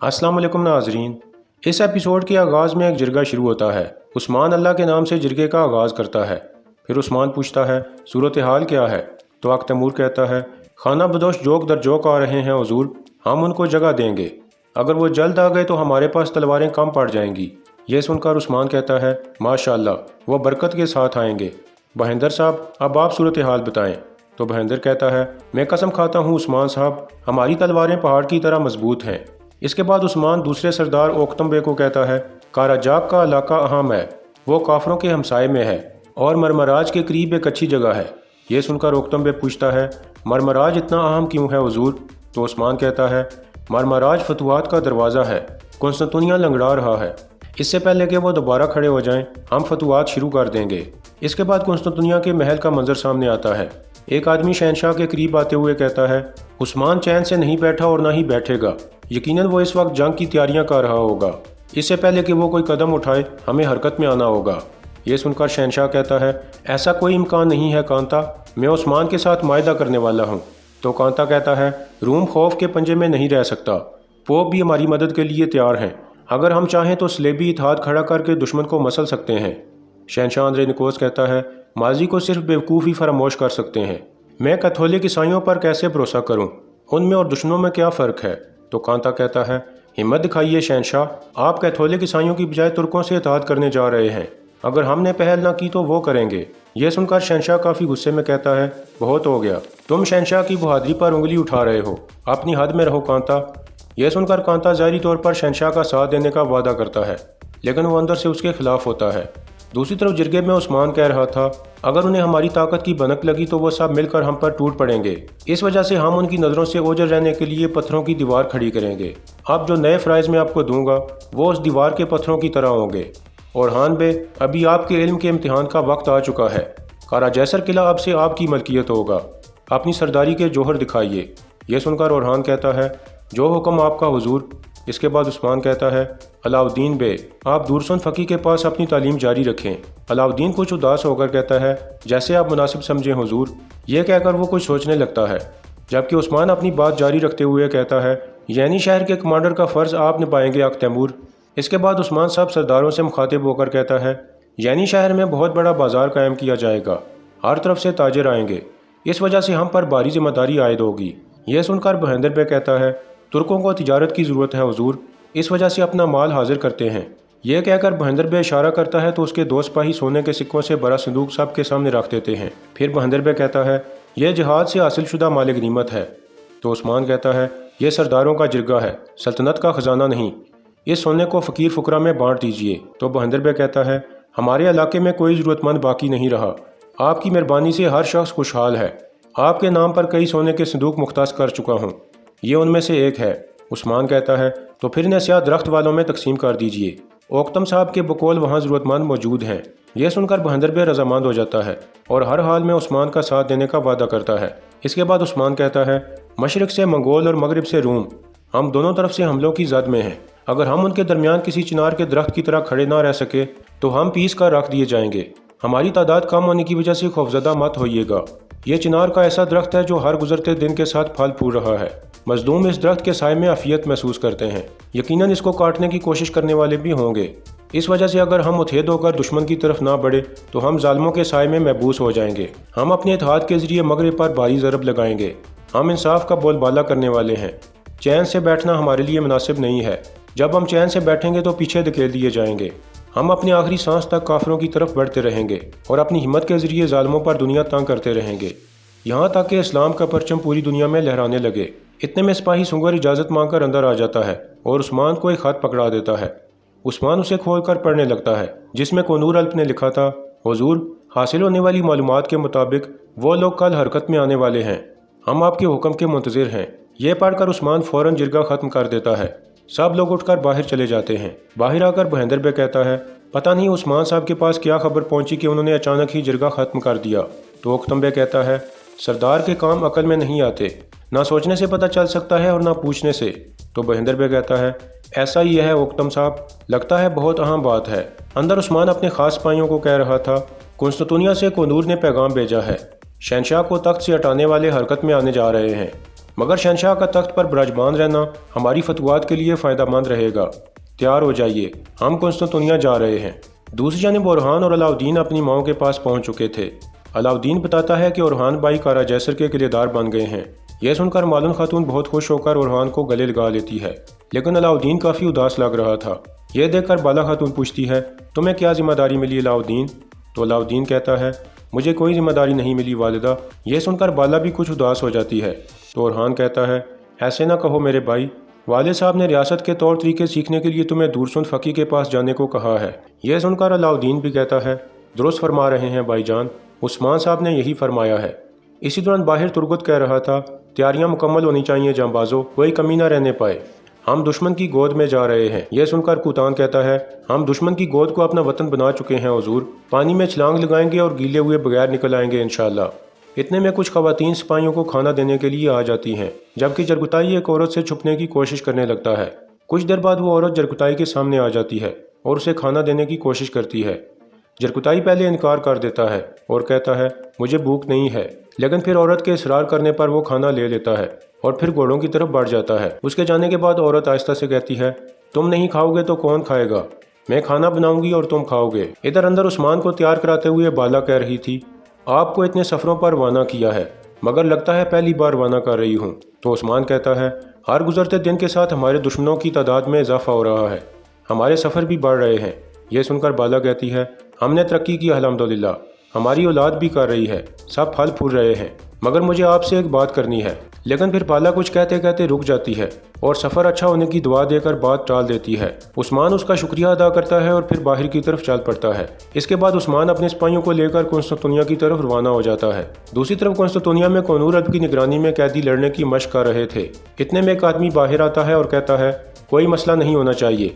अस्सलाम वालेकुम नाजरीन। इस एपिसोड के आगाज़ में एक जिरगा शुरू होता है। उस्मान अल्लाह के नाम से जिरगे का आगाज़ करता है। फिर उस्मान पूछता है, सूरत हाल क्या है? तो आक तैमूर कहता है, खाना बदोश जोक दर जोक आ रहे हैं हुजूर, हम उनको जगह देंगे। अगर वो जल्द आ गए तो हमारे पास तलवारें कम पड़ जाएंगी। ये सुनकर उस्मान कहता है, माशाअल्लाह, वो बरकत के साथ आएंगे। बहेंदर साहब, अब आप सूरत हाल बताएं। तो बहेंदर कहता है, मैं कसम खाता हूँ उस्मान साहब, हमारी तलवारें पहाड़ की तरह मजबूत हैं। इसके बाद उस्मान दूसरे सरदार ओक्तम बे को कहता है, काराजाक का इलाका अहम है, वो काफरों के हमसाए में है और मरमराज के करीब एक अच्छी जगह है। ये सुनकर ओक्तम बे पूछता है, मरमराज इतना अहम क्यों है हुजूर? तो उस्मान कहता है, मरमराज फतुहात का दरवाज़ा है, कुंस्तांतिनिया लंगड़ा रहा है। इससे पहले कि वो दोबारा खड़े हो जाएं, हम फतुहात शुरू कर देंगे। इसके बाद कुंस्तांतिनिया के महल का मंजर सामने आता है। एक आदमी शहनशाह के करीब आते हुए कहता है, उस्मान चैन से नहीं बैठा और ना ही बैठेगा। यकीनन वो इस वक्त जंग की तैयारियां कर रहा होगा। इससे पहले कि वो कोई कदम उठाए, हमें हरकत में आना होगा। ये सुनकर शहनशाह कहता है, ऐसा कोई इम्कान नहीं है कांता, मैं उस्मान के साथ मायदा करने वाला हूँ। तो कांता कहता है, रूम खौफ के पंजे में नहीं रह सकता। पोप भी हमारी मदद के लिए तैयार हैं। अगर हम चाहें तो सलेबी इत्तेहाद खड़ा करके दुश्मन को मसल सकते हैं। शहनशाह अंद्रे निकोस कहता है, माजी को सिर्फ बेवकूफ़ ही फरामोश कर सकते हैं। मैं कैथोलिक ईसाइयों पर कैसे भरोसा करूं? उनमें और दुश्मनों में क्या फ़र्क है? तो कांता कहता है, हिम्मत दिखाइए शहनशाह, आप कैथोलिक ईसाइयों की बजाय तुर्कों से इत्तेहाद करने जा रहे हैं। अगर हमने पहल ना की तो वो करेंगे। यह सुनकर शहनशाह काफ़ी गुस्से में कहता है, बहुत हो गया, तुम शहनशाह की बहादुरी पर उंगली उठा रहे हो, अपनी हद में रहो कांता। यह सुनकर कांता ज़ाहिरी तौर पर शहनशाह का साथ देने का वादा करता है, लेकिन वो अंदर से उसके खिलाफ होता है। दूसरी तरफ जिरगे में उस्मान कह रहा था, अगर उन्हें हमारी ताकत की भनक लगी तो वो सब मिलकर हम पर टूट पड़ेंगे। इस वजह से हम उनकी नज़रों से ओझल रहने के लिए पत्थरों की दीवार खड़ी करेंगे। अब जो नए फ़राइज़ मैं आपको दूंगा वो उस दीवार के पत्थरों की तरह होंगे। और हान बे, अभी आपके इल्म के इम्तिहान का वक्त आ चुका है। कारा जैसर किला अब से आपकी मलकियत होगा। अपनी सरदारी के जौहर दिखाइए। यह सुनकर ओरहान कहता है, जो हुक्म आपका हुजूर। इसके बाद उस्मान कहता है, अलाउद्दीन बे, आप दूरसुन फ़की के पास अपनी तालीम जारी रखें। अलाउद्दीन कुछ उदास होकर कहता है, जैसे आप मुनासिब समझें हुजूर। यह कहकर वो कुछ सोचने लगता है, जबकि उस्मान अपनी बात जारी रखते हुए कहता है, यानी शहर के कमांडर का फ़र्ज़ आप निभाएंगे आक तैमूर। इसके बाद उस्मान सब सरदारों से मुखातिब होकर कहता है, यानी शहर में बहुत बड़ा बाजार कायम किया जाएगा, हर तरफ से ताजिर आएंगे, इस वजह से हम पर भारी जिम्मेदारी आयद होगी। यह सुनकर बहेंदर बे कहता है, तुर्कों को तिजारत की ज़रूरत है हुजूर, इस वजह से अपना माल हाजिर करते हैं। यह कहकर बहेंदर बे इशारा करता है तो उसके दो सिपाही सोने के सिक्कों से बड़ा संदूक सब के सामने रख देते हैं। फिर बहेंदर बे कहता है, यह जिहाद से हासिल शुदा माल गनीमत है। तो उस्मान कहता है, यह सरदारों का जिरगा है, सल्तनत का ख़जाना नहीं। इस सोने को फ़कीर फ़ुकरा में बांट दीजिए। तो बहेंदर बे कहता है, हमारे इलाके में कोई ज़रूरतमंद बाकी नहीं रहा, आपकी मेहरबानी से हर शख्स खुशहाल है। आपके नाम पर कई सोने के संदूक मुख्तास कर चुका हूँ, ये उनमें से एक है। उस्मान कहता है, तो फिर नसिया दरख्त वालों में तकसीम कर दीजिए। ओक्तम साहब के बकौल वहाँ ज़रूरतमंद मौजूद हैं। यह सुनकर बहेंदर बे रजामंद हो जाता है और हर हाल में उस्मान का साथ देने का वादा करता है। इसके बाद उस्मान कहता है, मशरक़ से मंगोल और मगरब से रूम, हम दोनों तरफ से हमलों की जद में हैं। अगर हम उनके दरमियान किसी चिनार के दरख्त की तरह खड़े ना रह सके तो हम पीस कर रख दिए जाएंगे। हमारी तादाद कम होने की वजह से खौफजदा मत होइएगा। ये चिनार का ऐसा दरख्त है जो हर गुजरते दिन के साथ फल फूल रहा है। मजलूम इस दरख्त के साए में आफियत महसूस करते हैं। यकीनन इसको काटने की कोशिश करने वाले भी होंगे। इस वजह से अगर हम मुतहद होकर दुश्मन की तरफ ना बढ़े तो हम जालिमों के साए में महबूस हो जाएंगे। हम अपने इत्तेहाद के जरिए मगरब पर भारी ज़रब लगाएंगे। हम इंसाफ का बोलबाला करने वाले हैं। चैन से बैठना हमारे लिए मुनासिब नहीं है। जब हम चैन से बैठेंगे तो पीछे धकेल दिए जाएंगे। हम अपनी आखिरी सांस तक काफिरों की तरफ बढ़ते रहेंगे और अपनी हिम्मत के जरिए जालिमों पर दुनिया तंग करते रहेंगे, यहाँ तक कि इस्लाम का परचम पूरी दुनिया में लहराने लगे। इतने में सिपाही सुंगर इजाज़त मांगकर अंदर आ जाता है और उस्मान को एक खत पकड़ा देता है। उस्मान उसे खोलकर पढ़ने लगता है, जिसमें कोनूर अल्प ने लिखा था, हुजूर, हासिल होने वाली मालूमात के मुताबिक वो लोग कल हरकत में आने वाले हैं। हम आपके हुक्म के मुंतज़िर हैं। यह पढ़कर उस्मान फ़ौरन जिरगा ख़त्म कर देता है। सब लोग उठकर बाहर चले जाते हैं। बाहर आकर बहेंदर बे कहता है, पता नहीं उस्मान साहब के पास क्या खबर पहुंची कि उन्होंने अचानक ही जिरगा ख़त्म कर दिया। तो ओक्तम बे कहता है, सरदार के काम अकल में नहीं आते, ना सोचने से पता चल सकता है और ना पूछने से। तो बहेंदर बे कहता है, ऐसा ही है ओक्तम साहब, लगता है बहुत अहम बात है। अंदर उस्मान अपने खास सिपाहियों को कह रहा था, कुंस्तांतिनिया से कोनूर ने पैगाम भेजा है, शहनशाह को तख्त से हटाने वाले हरकत में आने जा रहे हैं। مگر شہنشاہ کا تخت پر براجمان رہنا ہماری فتوحات کے لیے فائدہ مند رہے گا۔ تیار ہو جائیے، ہم قسطنطنیہ جا رہے ہیں۔ دوسری جانب اورحان اور علاؤالدین اپنی ماؤں کے پاس پہنچ چکے تھے۔ علاؤالدین بتاتا ہے کہ اورحان بھائی کارا جیسر کے قلعے دار بن گئے ہیں۔ یہ سن کر مالن خاتون بہت خوش ہو کر اورحان کو گلے لگا لیتی ہے، لیکن علاؤالدین کافی اداس لگ رہا تھا۔ یہ دیکھ کر بالا خاتون پوچھتی ہے، تمہیں کیا ذمہ داری ملی علاؤالدین؟ تو علاؤالدین کہتا ہے، مجھے کوئی ذمہ داری نہیں ملی والدہ۔ یہ سن کر بالا بھی کچھ اداس ہو جاتی ہے۔ تو اورحان کہتا ہے، ایسے نہ کہو میرے بھائی، والد صاحب نے ریاست کے طور طریقے سیکھنے کے لیے تمہیں دورسن فقی کے پاس جانے کو کہا ہے۔ یہ سن کر علاؤالدین بھی کہتا ہے، درست فرما رہے ہیں بھائی جان، عثمان صاحب نے یہی فرمایا ہے۔ اسی دوران باہر ترگت کہہ رہا تھا، تیاریاں مکمل ہونی چاہیے جانبازوں، کوئی کمی نہ رہنے پائے، ہم دشمن کی گود میں جا رہے ہیں۔ یہ سن کر کوتان کہتا ہے، ہم دشمن کی گود کو اپنا وطن بنا چکے ہیں حضور، پانی میں چھلانگ لگائیں گے اور گیلے ہوئے بغیر نکل آئیں گے انشاءاللہ۔ اتنے میں کچھ خواتین سپاہیوں کو کھانا دینے کے لیے آ جاتی ہیں، جبکہ جرگتائی ایک عورت سے چھپنے کی کوشش کرنے لگتا ہے۔ کچھ دیر بعد وہ عورت جرگتائی کے سامنے آ جاتی ہے اور اسے کھانا دینے کی کوشش کرتی ہے۔ جرگتائی پہلے انکار کر دیتا ہے اور کہتا ہے، مجھے بھوک نہیں ہے، لیکن پھر عورت کے اصرار کرنے پر وہ کھانا لے لیتا ہے اور پھر گھوڑوں کی طرف بڑھ جاتا ہے۔ اس کے جانے کے بعد عورت آہستہ سے کہتی ہے، تم نہیں کھاؤ گے تو کون کھائے گا؟ میں کھانا بناؤں گی اور تم کھاؤ گے۔ ادھر اندر عثمان کو تیار کراتے ہوئے بالا کہہ رہی تھی، آپ کو اتنے سفروں پر روانہ کیا ہے، مگر لگتا ہے پہلی بار روانہ کر رہی ہوں۔ تو عثمان کہتا ہے، ہر گزرتے دن کے ساتھ ہمارے دشمنوں کی تعداد میں اضافہ ہو رہا ہے، ہمارے سفر بھی بڑھ رہے ہیں۔ یہ سن کر بالا کہتی ہے، ہم نے ترقی کی الحمدللہ، ہماری اولاد بھی کر رہی ہے، سب پھل پھول رہے ہیں، مگر مجھے آپ سے ایک بات کرنی ہے۔ لیکن پھر بالا کچھ کہتے کہتے رک جاتی ہے اور سفر اچھا ہونے کی دعا دے کر بات ٹال دیتی ہے۔ عثمان اس کا شکریہ ادا کرتا ہے اور پھر باہر کی طرف چل پڑتا ہے۔ اس کے بعد عثمان اپنے سپاہیوں کو لے کر قسطنطنیہ کی طرف روانہ ہو جاتا ہے۔ دوسری طرف قسطنطنیہ میں قونور الب کی نگرانی میں قیدی لڑنے کی مشق کر رہے تھے۔ اتنے میں ایک آدمی باہر آتا ہے اور کہتا ہے، کوئی مسئلہ نہیں ہونا چاہیے،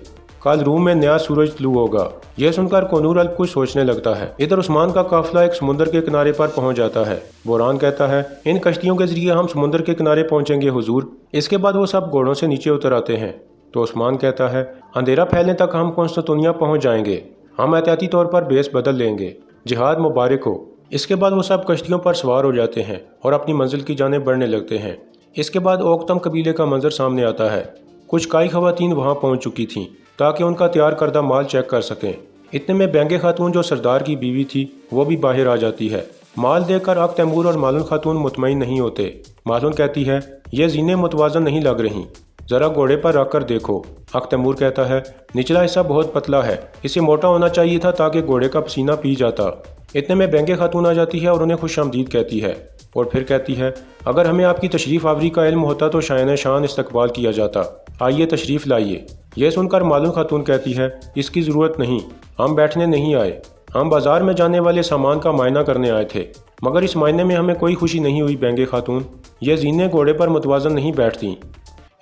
کل روم میں نیا سورج طلوع ہوگا۔ یہ سن کر قونور الب کچھ سوچنے لگتا ہے۔ ادھر عثمان کا قافلہ ایک سمندر کے کنارے پر پہنچ جاتا ہے۔ بوران کہتا ہے، ان کشتیوں کے ذریعے ہم سمندر کے کنارے پہنچیں گے حضور۔ اس کے بعد وہ سب گھوڑوں سے نیچے اتر آتے ہیں۔ تو عثمان کہتا ہے، اندھیرا پھیلنے تک ہم قسطنطنیہ پہنچ جائیں گے، ہم احتیاطی طور پر بیس بدل لیں گے، جہاد مبارک ہو۔ اس کے بعد وہ سب کشتیوں پر سوار ہو جاتے ہیں اور اپنی منزل کی جانب بڑھنے لگتے ہیں۔ اس کے بعد اوکتم قبیلے کا منظر سامنے آتا ہے۔ کچھ کائی خواتین وہاں پہنچ چکی تھیں تاکہ ان کا تیار کردہ مال چیک کر سکیں۔ اتنے میں بینگے خاتون جو سردار کی بیوی تھی وہ بھی باہر آ جاتی ہے۔ مال دیکھ کر اک تیمور اور مالن خاتون مطمئن نہیں ہوتے۔ مالن کہتی ہے، یہ زینے متوازن نہیں لگ رہی، ذرا گھوڑے پر رکھ کر دیکھو۔ اک تیمور کہتا ہے، نچلا حصہ بہت پتلا ہے، اسے موٹا ہونا چاہیے تھا تاکہ گھوڑے کا پسینہ پی جاتا۔ اتنے میں بینگے خاتون آ جاتی ہے اور انہیں خوش آمدید کہتی ہے اور پھر کہتی ہے، اگر ہمیں آپ کی تشریف آوری کا علم ہوتا تو شائن شان استقبال کیا جاتا، آئیے تشریف لائیے۔ یہ سن کر مالن خاتون کہتی ہے، اس کی ضرورت نہیں، ہم بیٹھنے نہیں آئے، ہم بازار میں جانے والے سامان کا معائنہ کرنے آئے تھے، مگر اس معائنے میں ہمیں کوئی خوشی نہیں ہوئی بینگے خاتون، یہ زینے گھوڑے پر متوازن نہیں بیٹھتی۔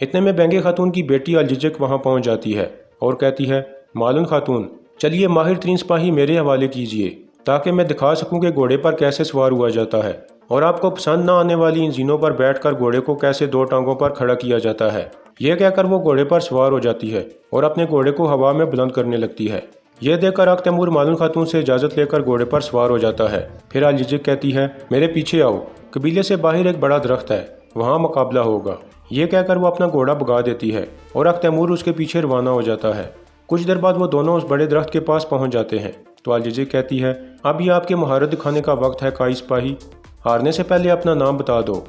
اتنے میں بینگے خاتون کی بیٹی الججک وہاں پہنچ جاتی ہے اور کہتی ہے، مالن خاتون، چلیے ماہر ترین سپاہی میرے حوالے کیجیے تاکہ میں دکھا سکوں کہ گھوڑے پر کیسے سوار ہوا جاتا ہے اور آپ کو پسند نہ آنے والی ان زینوں پر بیٹھ کر گھوڑے کو کیسے دو ٹانگوں پر کھڑا کیا جاتا ہے۔ یہ کہہ کر وہ گھوڑے پر سوار ہو جاتی ہے اور اپنے گھوڑے کو ہوا میں بلند کرنے لگتی ہے۔ یہ دیکھ کر اک تیمور مالن خاتون سے اجازت لے کر گھوڑے پر سوار ہو جاتا ہے۔ پھر الججک کہتی ہے، میرے پیچھے آؤ، قبیلے سے باہر ایک بڑا درخت ہے، وہاں مقابلہ ہوگا۔ یہ کہہ کر وہ اپنا گھوڑا بھگا دیتی ہے اور اک تیمور اس کے پیچھے روانہ ہو جاتا ہے۔ کچھ دیر بعد وہ دونوں اس بڑے درخت کے پاس پہنچ جاتے ہیں۔ تو الججک کہتی ہے، اب یہ آپ کے مہارت دکھانے کا وقت ہے کائی سپاہی، ہارنے سے پہلے اپنا نام بتا دو۔